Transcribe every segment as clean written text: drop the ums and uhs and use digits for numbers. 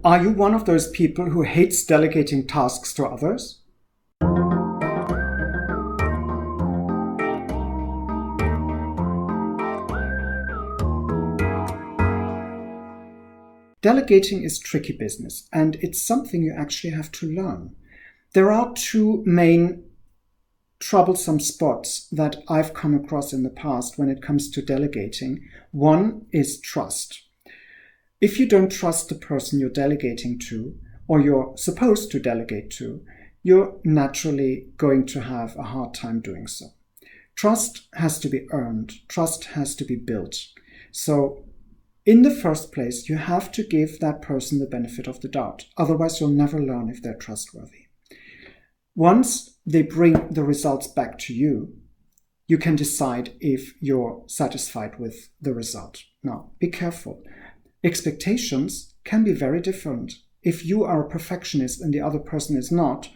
Are you one of those people who hates delegating tasks to others? Delegating is tricky business, and it's something you actually have to learn. There are two main troublesome spots that I've come across in the past when it comes to delegating. One is trust. If you don't trust the person you're delegating to, or you're supposed to delegate to, you're naturally going to have a hard time doing so. Trust has to be earned. Trust has to be built. So in the first place, you have to give that person the benefit of the doubt. Otherwise, you'll never learn if they're trustworthy. Once they bring the results back to you, you can decide if you're satisfied with the result. Now, be careful. Expectations can be very different. If you are a perfectionist and the other person is not,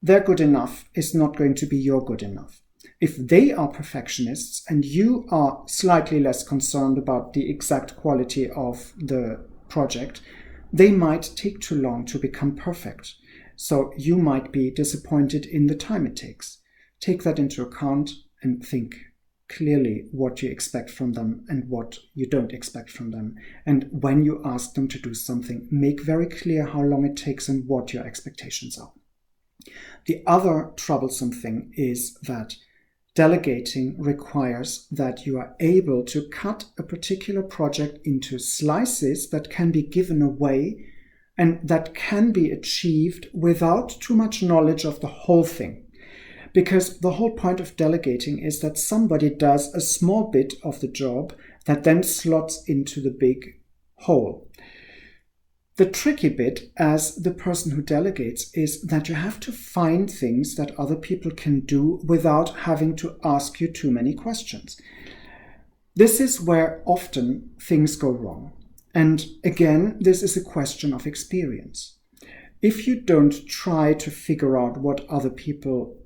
their good enough is not going to be your good enough. If they are perfectionists and you are slightly less concerned about the exact quality of the project, they might take too long to become perfect. So you might be disappointed in the time it takes. Take that into account and think clearly what you expect from them and what you don't expect from them. And when you ask them to do something, make very clear how long it takes and what your expectations are. The other troublesome thing is that delegating requires that you are able to cut a particular project into slices that can be given away and that can be achieved without too much knowledge of the whole thing. Because the whole point of delegating is that somebody does a small bit of the job that then slots into the big whole. The tricky bit as the person who delegates is that you have to find things that other people can do without having to ask you too many questions. This is where often things go wrong. And again, this is a question of experience. If you don't try to figure out what other people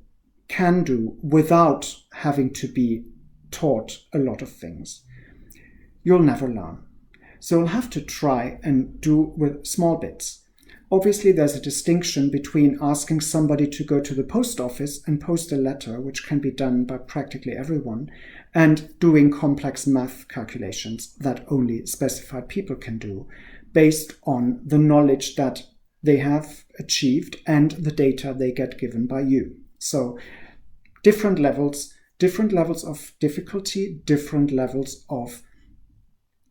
can do without having to be taught a lot of things, you'll never learn. So you'll have to try and do with small bits. Obviously, there's a distinction between asking somebody to go to the post office and post a letter, which can be done by practically everyone, and doing complex math calculations that only specified people can do based on the knowledge that they have achieved and the data they get given by you. So different levels of difficulty, different levels of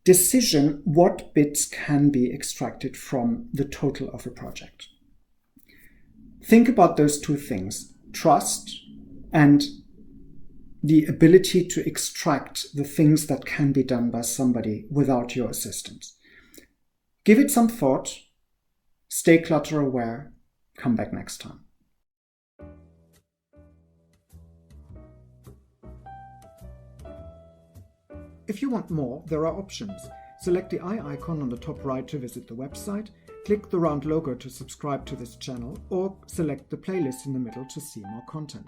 decision what bits can be extracted from the total of a project. Think about those two things, trust and the ability to extract the things that can be done by somebody without your assistance. Give it some thought, stay clutter aware, come back next time. If you want more, there are options. Select the eye icon on the top right to visit the website, click the round logo to subscribe to this channel, or select the playlist in the middle to see more content.